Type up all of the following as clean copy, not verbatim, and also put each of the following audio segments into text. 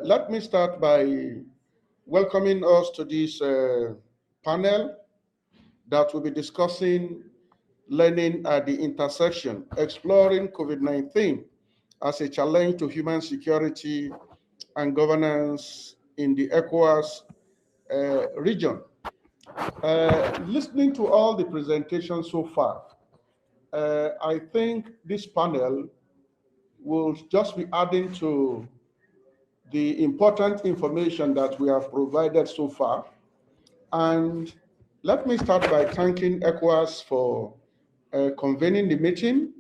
Let me start by welcoming us to this panel that will be discussing learning at the intersection, exploring COVID-19 as a challenge to human security and governance in the ECOWAS region. Listening to all the presentations so far, I think this panel will just be adding to the important information that we have provided so far. And let me start by thanking ECOWAS for convening the meeting.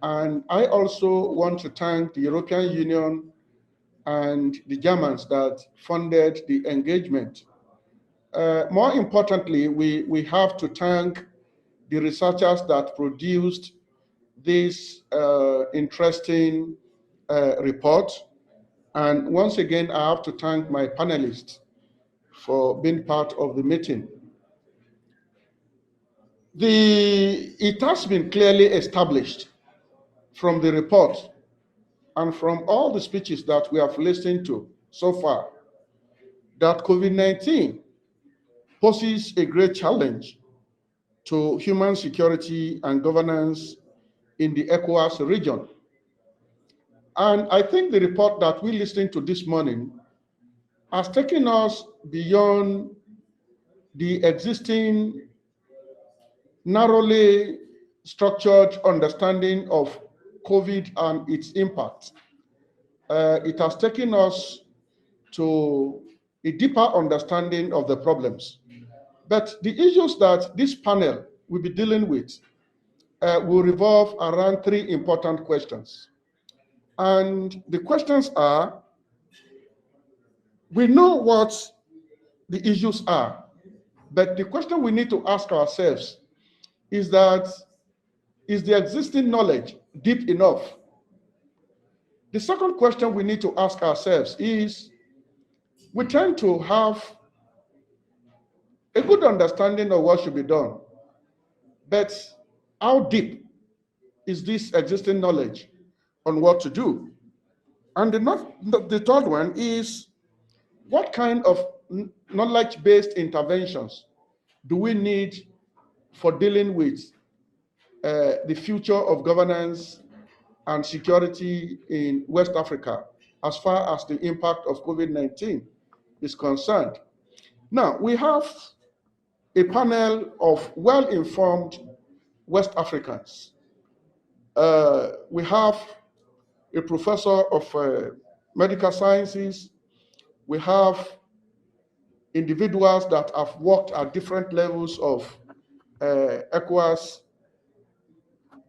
And I also want to thank the European Union and the Germans that funded the engagement. More importantly, we have to thank the researchers that produced this interesting report. And once again, I have to thank my panelists for being part of the meeting. It has been clearly established from the report and from all the speeches that we have listened to so far that COVID-19 poses a great challenge to human security and governance in the ECOWAS region. And I think the report that we listened to this morning has taken us beyond the existing narrowly structured understanding of COVID and its impact. It has taken us to a deeper understanding of the problems. But the issues that this panel will be dealing with will revolve around three important questions. And the questions are, we know what the issues are, but the question we need to ask ourselves is that, is the existing knowledge deep enough? The second question we need to ask ourselves is, we tend to have a good understanding of what should be done, but how deep is this existing knowledge on what to do? And the third one is, what kind of knowledge-based interventions do we need for dealing with the future of governance and security in West Africa as far as the impact of COVID-19 is concerned? Now, we have a panel of well-informed West Africans. We have a professor of medical sciences. We have individuals that have worked at different levels of ECOWAS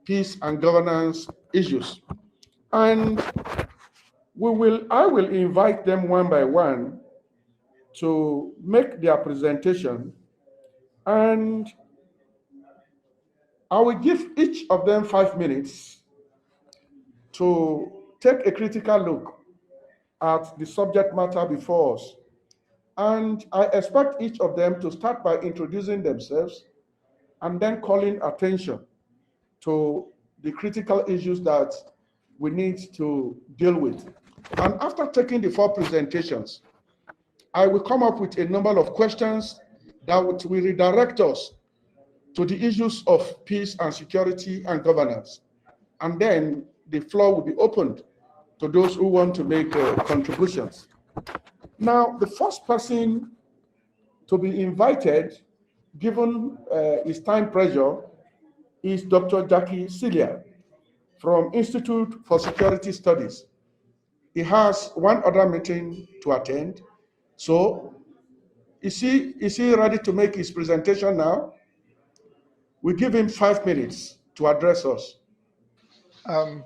peace and governance issues. And I will invite them one by one to make their presentation, and I will give each of them 5 minutes to take a critical look at the subject matter before us. And I expect each of them to start by introducing themselves and then calling attention to the critical issues that we need to deal with. And after taking the 4 presentations, I will come up with a number of questions that will redirect us to the issues of peace and security and governance. And then the floor will be opened to those who want to make contributions. Now, the first person to be invited, given his time pressure, is Dr. Jackie Cilia from Institute for Security Studies. He has one other meeting to attend. So, is he ready to make his presentation now? We give him 5 minutes to address us.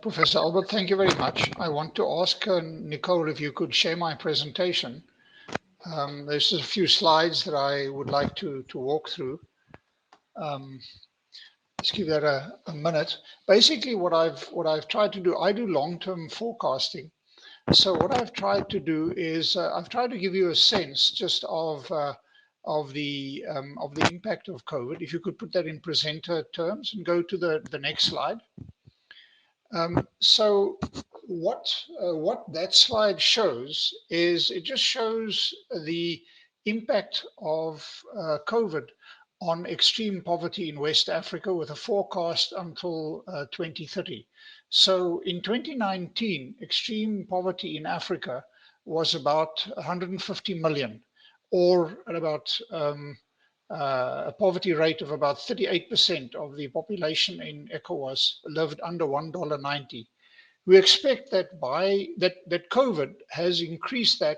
Professor Albert, thank you very much. I want to ask Nicole if you could share my presentation. There's a few slides that I would like to walk through. Let's give that a minute. Basically, what I've tried to do, I do long-term forecasting. So what I've tried to do is I've tried to give you a sense just of the impact of COVID. If you could put that in presenter terms and go to the next slide. So what that slide shows is it just shows the impact of COVID on extreme poverty in West Africa with a forecast until 2030. So in 2019, extreme poverty in Africa was about 150 million, or at about a poverty rate of about 38% of the population in ECOWAS lived under $1.90. We expect that that COVID has increased that,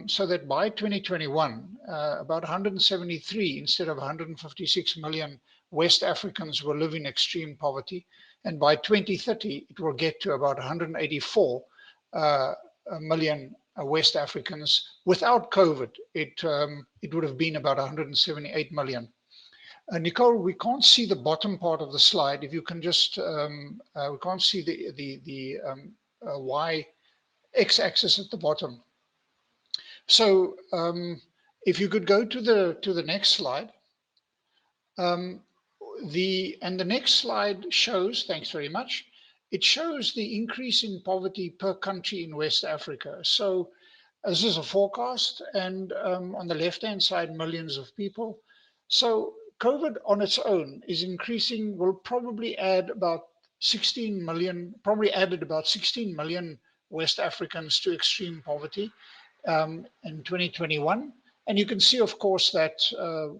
so that by 2021, about 173 instead of 156 million West Africans will live in extreme poverty, and by 2030 it will get to about 184 million West Africans. Without COVID, it would have been about 178 million. Nicole, we can't see the bottom part of the slide. If you can just, we can't see the Y x-axis at the bottom. So if you could go to the next slide. The next slide shows, thanks very much, it shows the increase in poverty per country in West Africa. So this is a forecast, and on the left-hand side, millions of people. So COVID on its own is increasing, will probably add about 16 million, probably added about 16 million West Africans to extreme poverty in 2021. And you can see, of course, that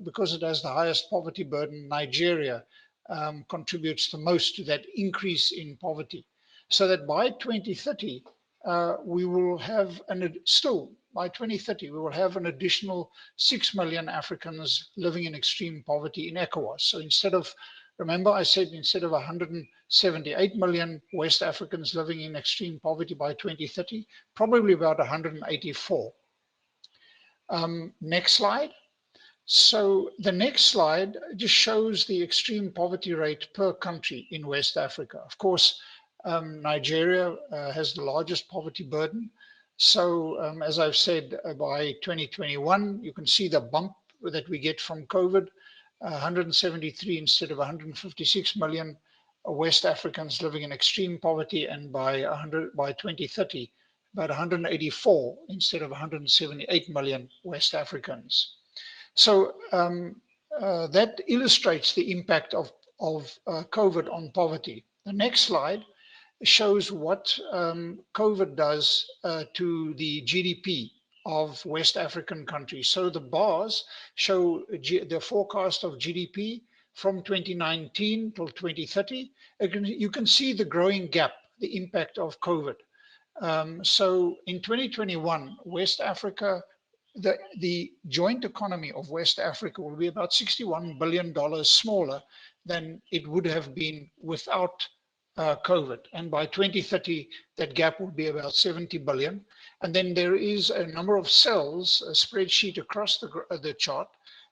because it has the highest poverty burden, Nigeria contributes the most to that increase in poverty. So that by 2030, we will have by 2030, we will have an additional 6 million Africans living in extreme poverty in ECOWAS. So instead of, remember I said instead of 178 million West Africans living in extreme poverty by 2030, probably about 184. Next slide. So the next slide just shows the extreme poverty rate per country in West Africa. Of course, Nigeria has the largest poverty burden. So as I've said, by 2021, you can see the bump that we get from COVID, 173 instead of 156 million West Africans living in extreme poverty, and by 2030, about 184 instead of 178 million West Africans. So that illustrates the impact of COVID on poverty. The next slide shows what COVID does to the GDP of West African countries. So the bars show the forecast of GDP from 2019 till 2030. You can see the growing gap, the impact of COVID. So in 2021, West Africa, the joint economy of West Africa will be about $61 billion smaller than it would have been without COVID. And by 2030, that gap will be about 70 billion. And then there is a number of cells, a spreadsheet across the chart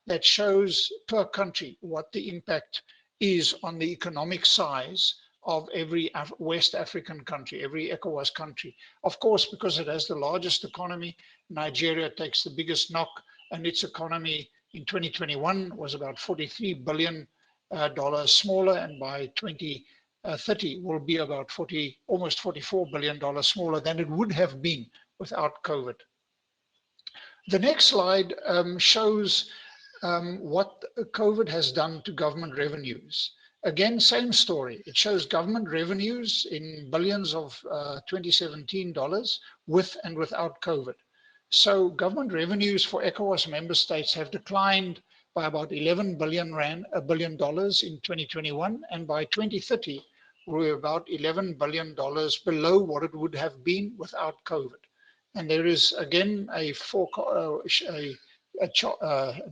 that shows per country what the impact is on the economic size of every West African country, every ECOWAS country. Of course, because it has the largest economy, Nigeria takes the biggest knock, and its economy in 2021 was about $43 billion smaller, and by 2030 will be about almost $44 billion smaller than it would have been without COVID. The next slide shows what COVID has done to government revenues. Again, same story. It shows government revenues in billions of 2017 dollars with and without COVID. So government revenues for ECOWAS member states have declined by about 11 billion dollars in 2021, and by 2030 we're about $11 billion below what it would have been without COVID. And there is again a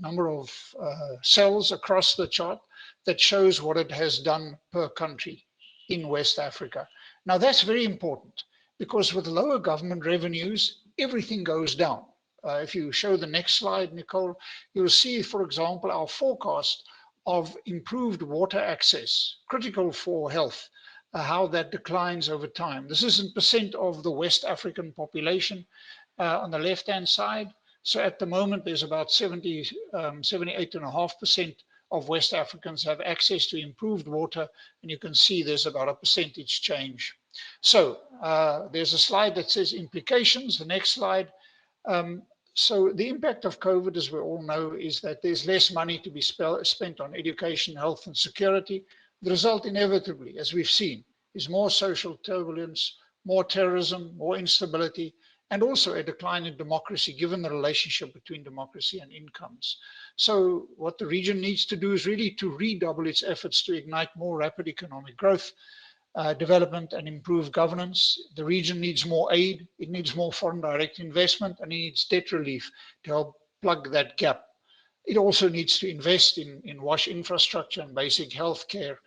number of cells across the chart that shows what it has done per country in West Africa. Now that's very important, because with lower government revenues, everything goes down. If you show the next slide, Nicole, you'll see, for example, our forecast of improved water access, critical for health, how that declines over time. This is in percent of the West African population on the left-hand side. So at the moment, there's about 78.5% of West Africans have access to improved water, and you can see there's about a percentage change. So there's a slide that says implications. The next slide. So the impact of COVID, as we all know, is that there's less money to be spent on education, health, and security. The result, inevitably, as we've seen, is more social turbulence, more terrorism, more instability, and also a decline in democracy, given the relationship between democracy and incomes. So what the region needs to do is really to redouble its efforts to ignite more rapid economic growth, development, and improve governance. The region needs more aid, it needs more foreign direct investment, and it needs debt relief to help plug that gap. It also needs to invest in WASH infrastructure and basic health care.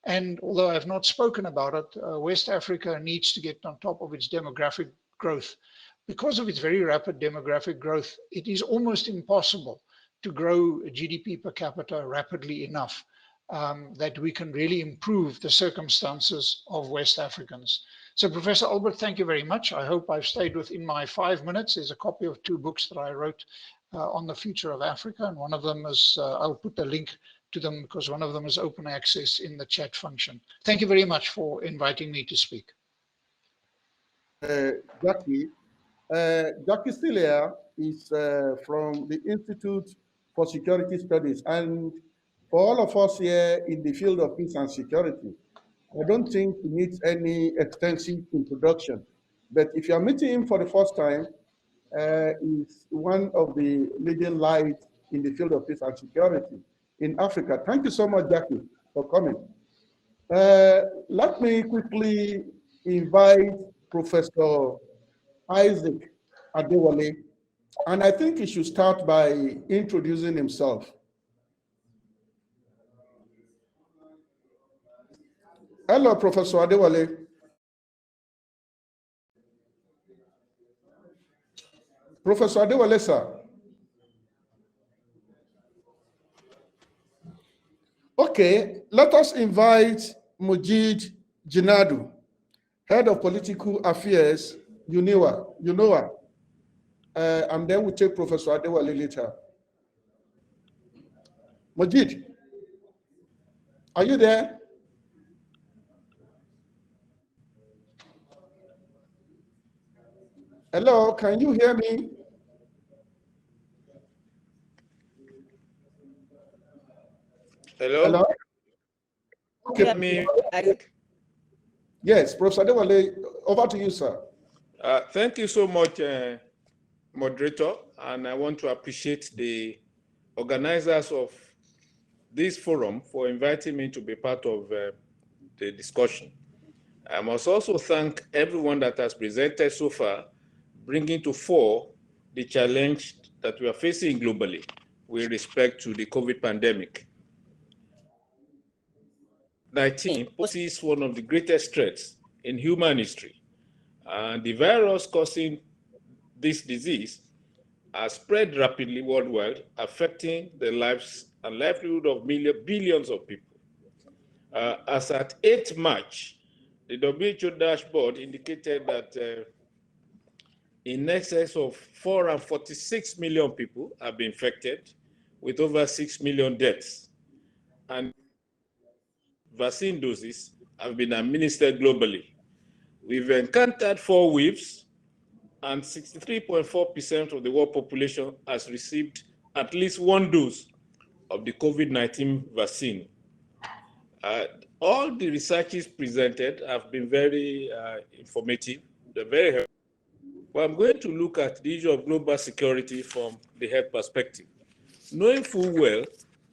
And although I've not spoken about it, West Africa needs to get on top of its demographic growth. Because of its very rapid demographic growth, it is almost impossible to grow GDP per capita rapidly enough that we can really improve the circumstances of West Africans. So Professor Albert, thank you very much. I hope I've stayed within my 5 minutes. There's a copy of 2 books that I wrote on the future of Africa, and one of them is, I'll put a link to them because one of them is open access in the chat function. Thank you very much for inviting me to speak. Jackie. Jackie Stilia is from the Institute for Security Studies. And for all of us here in the field of peace and security, I don't think he needs any extensive introduction. But if you're meeting him for the first time, he's one of the leading lights in the field of peace and security in Africa. Thank you so much, Jackie, for coming. Let me quickly invite Professor Isaac Adewale, and I think he should start by introducing himself. Hello, Professor Adewale. Professor Adewale, sir. Okay, let us invite Mujid Jinadu, Head of Political Affairs, UNOA. And then we'll take Professor Adewale later. Mujid, are you there? Hello, can you hear me? Hello? Hello? Okay. Me. Yes, Professor Adewale, over to you, sir. Thank you so much, moderator, and I want to appreciate the organizers of this forum for inviting me to be part of the discussion. I must also thank everyone that has presented so far, bringing to fore the challenge that we are facing globally with respect to the COVID pandemic. COVID-19 poses one of the greatest threats in human history. And the virus causing this disease has spread rapidly worldwide, affecting the lives and livelihood of billions of people. As at 8 March, the WHO dashboard indicated that in excess of 446 million people have been infected, with over 6 million deaths. And vaccine doses have been administered globally. We've encountered 4 waves, and 63.4% of the world population has received at least 1 dose of the COVID-19 vaccine. All the researches presented have been very informative. They're very helpful. But I'm going to look at the issue of global security from the health perspective, knowing full well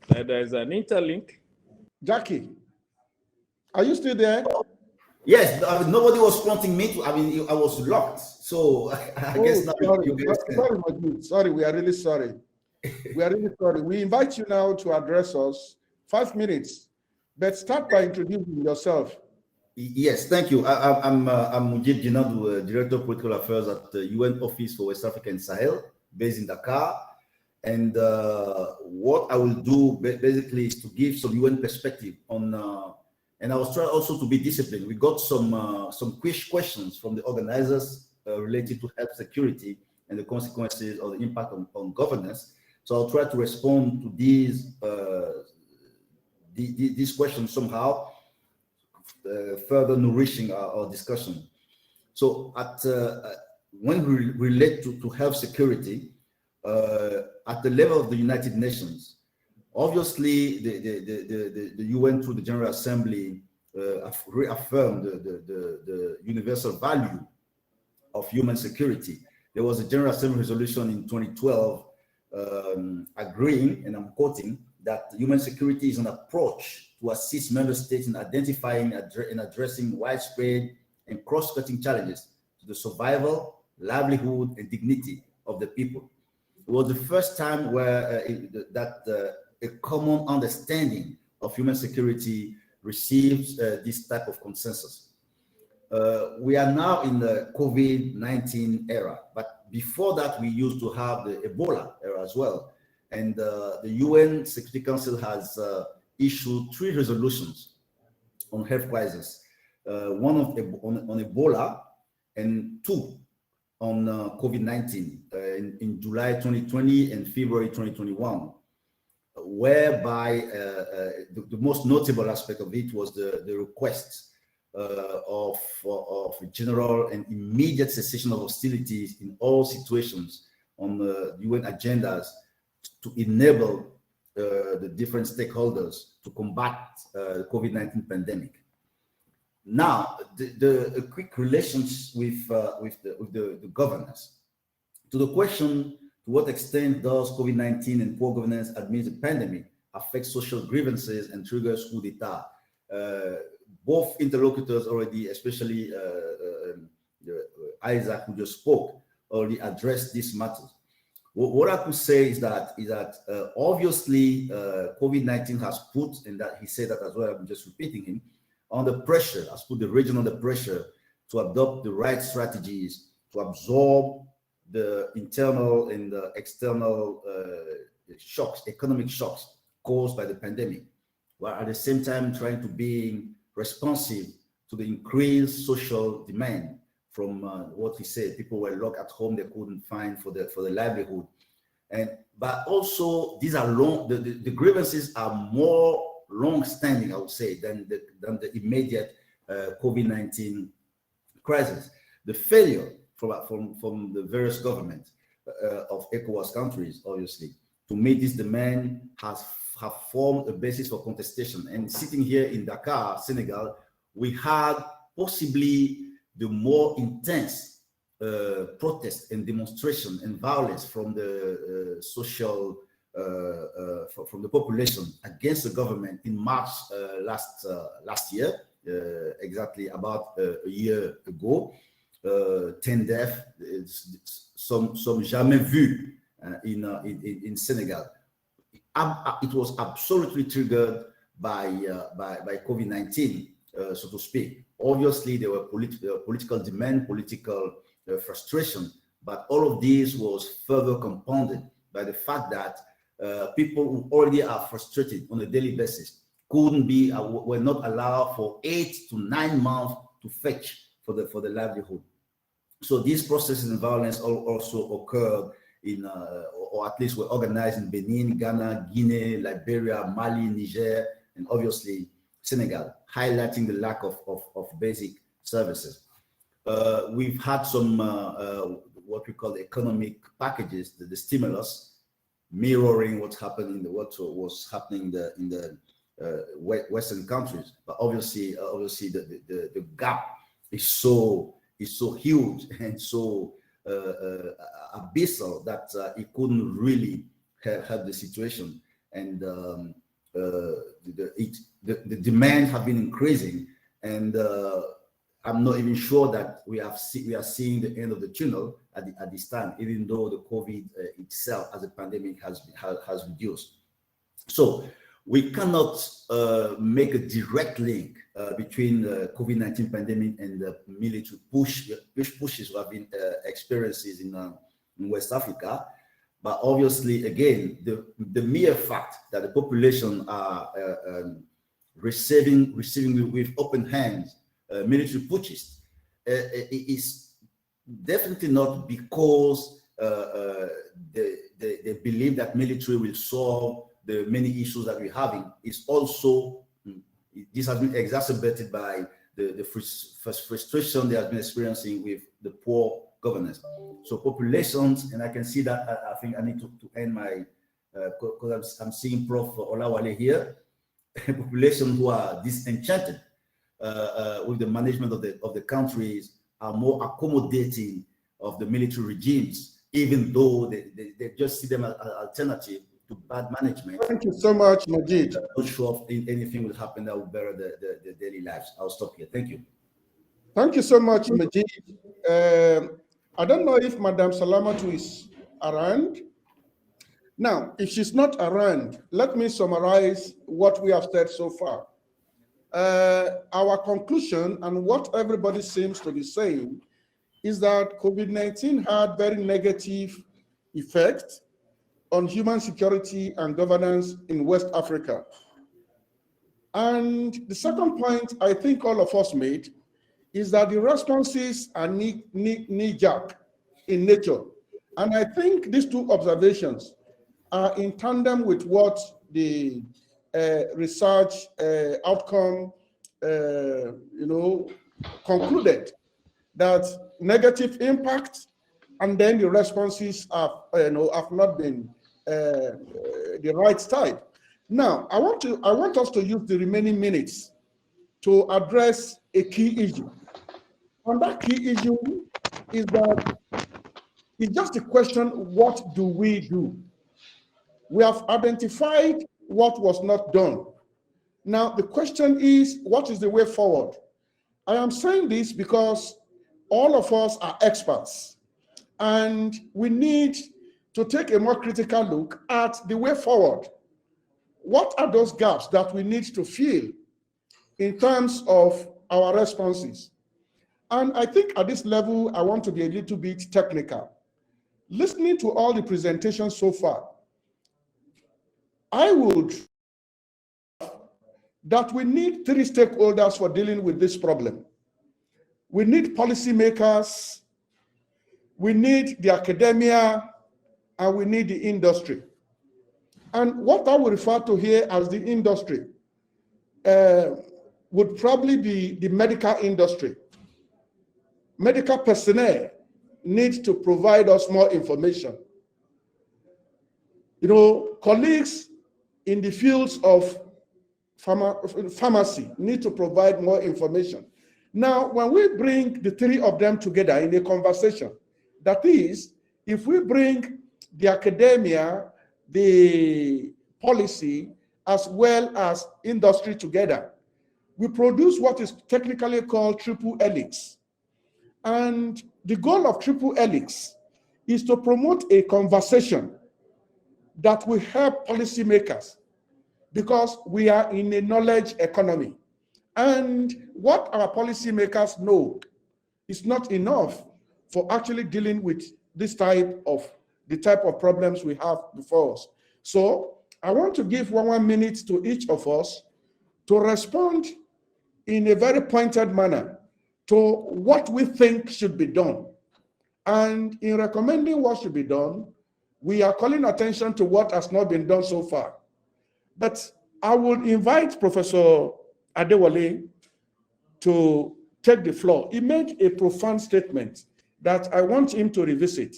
that there is an interlink. Jackie, are you still there? Yes, nobody was prompting me to. I mean, I was locked, so I guess now you guys can. Sorry, Majid. Sorry, we are really sorry. We are really sorry. We invite you now to address us. 5 minutes, but start by introducing yourself. Yes, thank you. I'm Mujib Jinadu, Director of Political Affairs at the UN Office for West Africa and Sahel, based in Dakar. And what I will do basically is to give some UN perspective on. And I was trying also to be disciplined. We got some questions from the organizers related to health security and the consequences or the impact on governance. So I'll try to respond to these this question somehow further nourishing our discussion. So when we relate to health security at the level of the United Nations, obviously the UN through the General Assembly reaffirmed the universal value of human security. There was a General Assembly resolution in 2012 agreeing, and I'm quoting, that human security is an approach to assist member states in identifying and addressing widespread and cross-cutting challenges to the survival, livelihood, and dignity of the people. It was the first time where a common understanding of human security receives this type of consensus. We are now in the COVID-19 era, but before that, we used to have the Ebola era as well. And the UN Security Council has issued 3 resolutions on health crisis, one on Ebola and 2 on COVID-19 in July 2020 and February 2021, whereby the most notable aspect of it was the request of general and immediate cessation of hostilities in all situations on the UN agendas to enable the different stakeholders to combat the COVID-19 pandemic. Now, a quick relations with the governance. To the question, to what extent does COVID-19 and poor governance amidst the pandemic affect social grievances and triggers coup d'etat? Both interlocutors already, especially Isaac, who just spoke, already addressed this matter. What I could say is that obviously COVID-19 has put, and that he said that as well, I'm just repeating him, under pressure, has put the region under pressure to adopt the right strategies to absorb the internal and the external shocks, economic shocks caused by the pandemic, while at the same time trying to be responsive to the increased social demand from what he said. People were locked at home; they couldn't find for the livelihood, but also these are the grievances are more long-standing, I would say, than the immediate COVID-19 crisis. The failure from the various governments of ECOWAS countries, obviously, to meet this demand have formed a basis for contestation. And sitting here in Dakar, Senegal, we had possibly the more intense protest and demonstration and violence from the from the population against the government in March last year, exactly about a year ago. 10 deaths, some jamais vu in Senegal. It was absolutely triggered by COVID-19, so to speak. Obviously, there were political demand, political frustration, but all of this was further compounded by the fact that people who already are frustrated on a daily basis were not allowed for 8 to 9 months to fetch for the livelihood. So these processes and violence also occurred in, or at least were organized in Benin, Ghana, Guinea, Liberia, Mali, Niger, and obviously Senegal, highlighting the lack of basic services. We've had some what we call the economic packages, the stimulus, mirroring what was happening in the Western countries. But obviously the gap is so huge and so abyssal that it couldn't really help the situation. And the demand have been increasing, and I'm not even sure that we are seeing the end of the tunnel at this time, even though the COVID itself as a pandemic has reduced. So we cannot make a direct link between the COVID-19 pandemic and the military pushes we have been experiencing in West Africa. But obviously, again, the mere fact that the population are receiving with open hands military putschists is definitely not because they believe that military will solve the many issues that we're having is also, this has been exacerbated by the frustration they have been experiencing with the poor governance. So populations, and I can see that, I think I need to end my, because I'm seeing Prof. Olawale here, populations who are disenchanted with the management of the countries are more accommodating of the military regimes, even though they just see them as an alternative to bad management. Thank you so much, Majid. I'm not sure if anything will happen that will better the daily lives. I'll stop here. Thank you. Thank you so much, Majid. I don't know if Madam Salamatu is around. Now, if she's not around, let me summarize what we have said so far. Our conclusion and what everybody seems to be saying is that COVID-19 had very negative effect on human security and governance in West Africa. And the second point I think all of us made is that the responses are knee-jerk in nature. And I think these two observations are in tandem with what the research outcome, concluded, that negative impact, and then the responses have not been the right type. Now, I want us to use the remaining minutes to address a key issue. And that key issue is that it's just a question, what do we do? We have identified what was not done. Now, the question is, what is the way forward? I am saying this because all of us are experts, and we need to take a more critical look at the way forward. What are those gaps that we need to fill in terms of our responses? And I think at this level, I want to be a little bit technical. Listening to all the presentations so far, I would that we need three stakeholders for dealing with this problem. We need policymakers, we need the academia, and we need the industry. And what I would refer to here as the industry would probably be the medical industry. Medical personnel need to provide us more information. Colleagues in the fields of pharmacy need to provide more information. Now, when we bring the three of them together in a conversation, that is, if we bring the academia, the policy, as well as industry together, we produce what is technically called triple helix. And the goal of triple helix is to promote a conversation that will help policymakers, because we are in a knowledge economy. And what our policymakers know is not enough for actually dealing with the type of problems we have before us. So I want to give 1 minute to each of us to respond in a very pointed manner to what we think should be done. And in recommending what should be done, we are calling attention to what has not been done so far. But I would invite Professor Adewale to take the floor. He made a profound statement that I want him to revisit.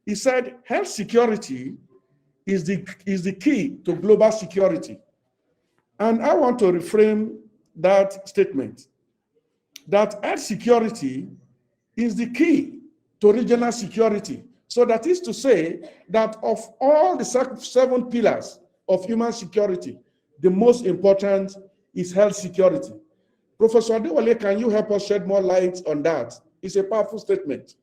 He said, health security is the key to global security. And I want to reframe that statement, that health security is the key to regional security. So that is to say that of all the 7 pillars of human security, the most important is health security. Professor Adewale, can you help us shed more light on that? It's a powerful statement.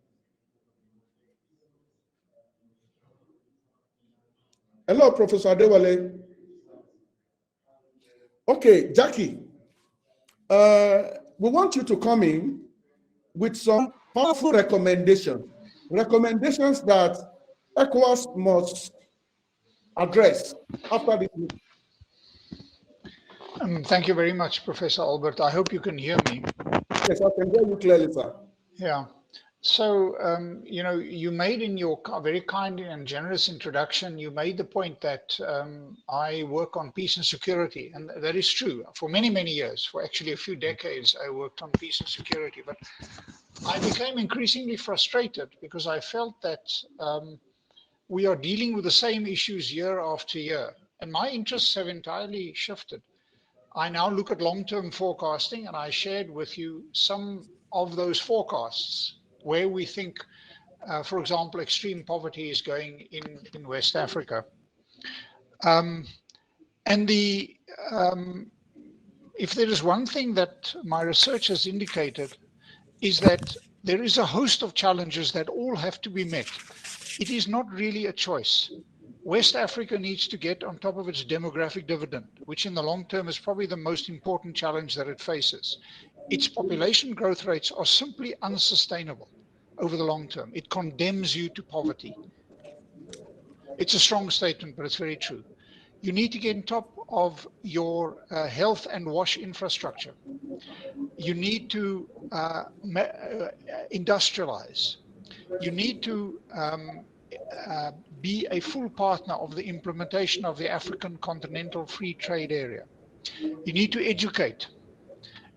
Hello, Professor Adewale. Okay, Jackie, we want you to come in with some powerful recommendations that ECOWAS must address after this meeting. Thank you very much, Professor Albert. I hope you can hear me. Yes, I can hear you clearly, sir. Yeah. So, you know, you made in your very kind and generous introduction, you made the point that I work on peace and security. And that is true. For many, many years, for actually a few decades, I worked on peace and security. But I became increasingly frustrated because I felt that we are dealing with the same issues year after year. And my interests have entirely shifted. I now look at long-term forecasting, and I shared with you some of those forecasts where we think, for example, extreme poverty is going in West Africa. And if there is one thing that my research has indicated is that there is a host of challenges that all have to be met. It is not really a choice. West Africa needs to get on top of its demographic dividend, which in the long term is probably the most important challenge that it faces. Its population growth rates are simply unsustainable over the long term. It condemns you to poverty. It's a strong statement, but it's very true. You need to get on top of your health and wash infrastructure. You need to industrialize. You need to be a full partner of the implementation of the African Continental Free Trade Area. You need to educate.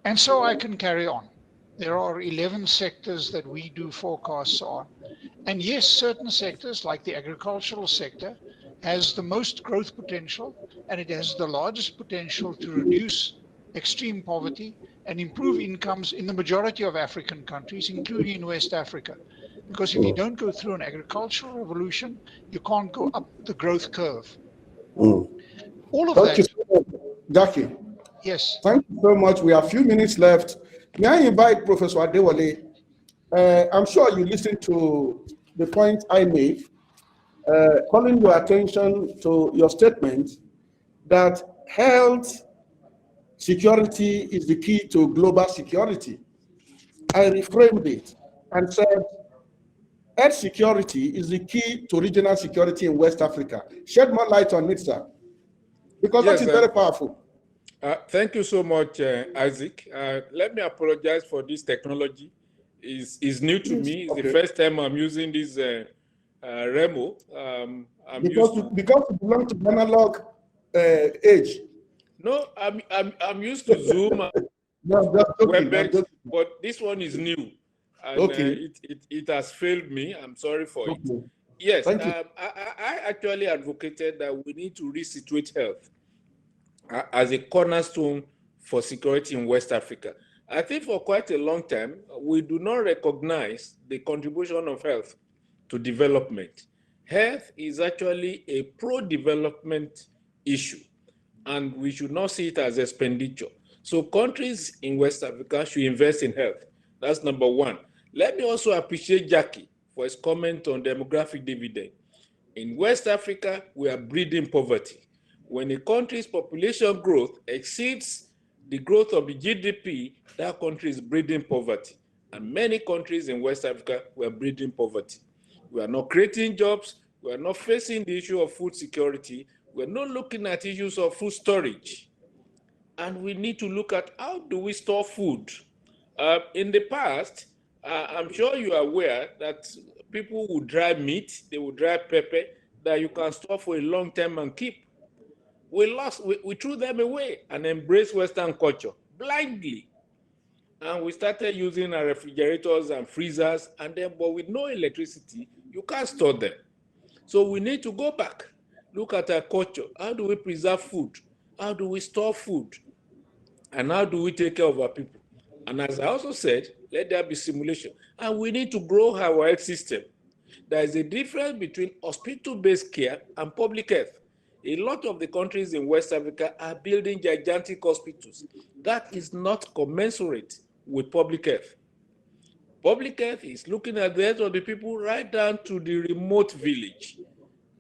And so I can carry on. There are 11 sectors that we do forecasts on. And yes, certain sectors like the agricultural sector has the most growth potential, and it has the largest potential to reduce extreme poverty and improve incomes in the majority of African countries, including in West Africa. Because if you don't go through an agricultural revolution, you can't go up the growth curve. All of Thank that. you so much, Jackie. Yes. Thank you so much. We have a few minutes left. May I invite Professor Adewale? I'm sure you listened to the point I made, calling your attention to your statement that health security is the key to global security. I reframed it and said, health security is the key to regional security in West Africa. Shed more light on it, sir, because Yes, that is very powerful. Thank you so much, Isaac. Let me apologize for this technology. It's new to me. It's Okay. the first time I'm using this Remo. Because you belong to the analog age. No, I'm used to Zoom and WebEx, but this one is new, and Okay. It has failed me. I'm sorry for it. Okay. Yes, Thank you. I actually advocated that we need to resituate health as a cornerstone for security in West Africa. I think for quite a long time, we do not recognize the contribution of health to development. Health is actually a pro-development issue, and we should not see it as expenditure. So countries in West Africa should invest in health. That's number one. Let me also appreciate Jackie for his comment on demographic dividend. In West Africa, we are breeding poverty. When a country's population growth exceeds the growth of the GDP, that country is breeding poverty. And many countries in West Africa were breeding poverty. We are not creating jobs. We are not facing the issue of food security. We're not looking at issues of food storage. And we need to look at how do we store food. In the past, I'm sure you are aware that people would dry meat, they would dry pepper that you can store for a long time and keep. We threw them away and embraced Western culture blindly. And we started using our refrigerators and freezers, and then, but with no electricity, you can't store them. So we need to go back, look at our culture. How do we preserve food? How do we store food? And how do we take care of our people? And as I also said, let there be simulation. And we need to grow our health system. There is a difference between hospital-based care and public health. A lot of the countries in West Africa are building gigantic hospitals. That is not commensurate with public health. Public health is looking at the health of the people right down to the remote village.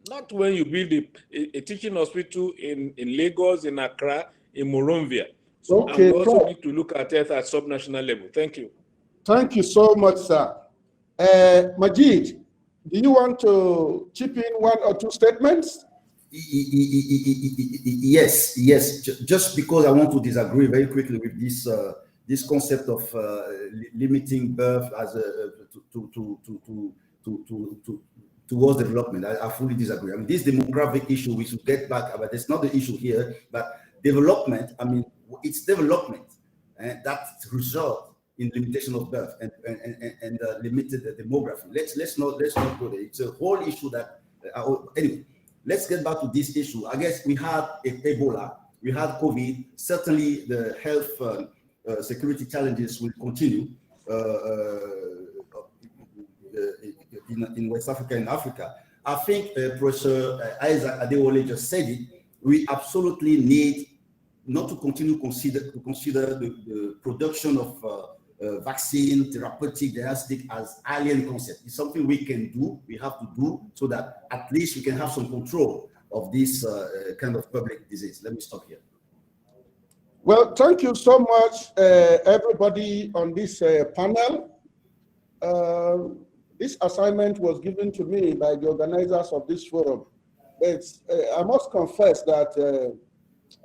Not when you build a teaching hospital in Lagos, in Accra, in Monrovia. So, Okay, and we also need to look at health at subnational level. Thank you. Thank you so much, sir. Majid, do you want to chip in one or two statements? Yes. Just because I want to disagree very quickly with this concept of limiting birth as towards development. I fully disagree. I mean, this demographic issue, we should get back, but it's not the issue here. But development, I mean, it's development that results in limitation of birth and limited demography. Let's not go there. It's a whole issue that anyway. Let's get back to this issue. I guess we had Ebola, we had COVID. Certainly, the health security challenges will continue in West Africa and Africa. I think Professor Isaac Adewale just said it. We absolutely need not to continue consider the production of vaccine, therapeutic, diagnostic as alien concept. It's something we can do, we have to do, so that at least we can have some control of this kind of public disease. Let me stop here. Well, thank you so much, everybody on this panel. This assignment was given to me by the organizers of this forum. I must confess that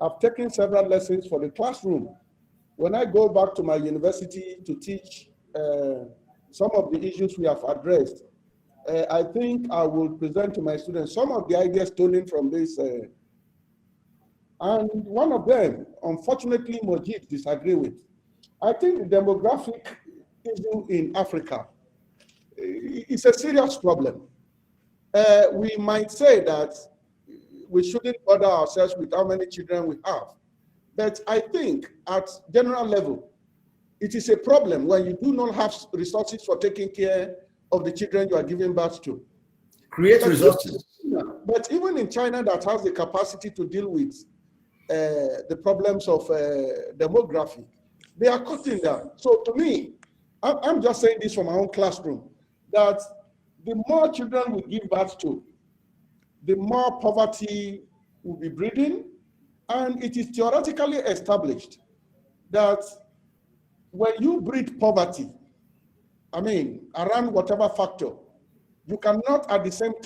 I've taken several lessons for the classroom. When I go back to my university to teach some of the issues we have addressed, I think I will present to my students some of the ideas stolen from this. And one of them, unfortunately, Mojit disagree with. I think the demographic issue in Africa is a serious problem. We might say that we shouldn't bother ourselves with how many children we have. But I think at general level, it is a problem when you do not have resources for taking care of the children you are giving birth to. Create resources. But even in China, that has the capacity to deal with the problems of demography, they are cutting down. So to me, I'm just saying this from my own classroom, that the more children we give birth to, the more poverty will be breeding. And it is theoretically established that when you breed poverty, I mean, around whatever factor, you cannot at the same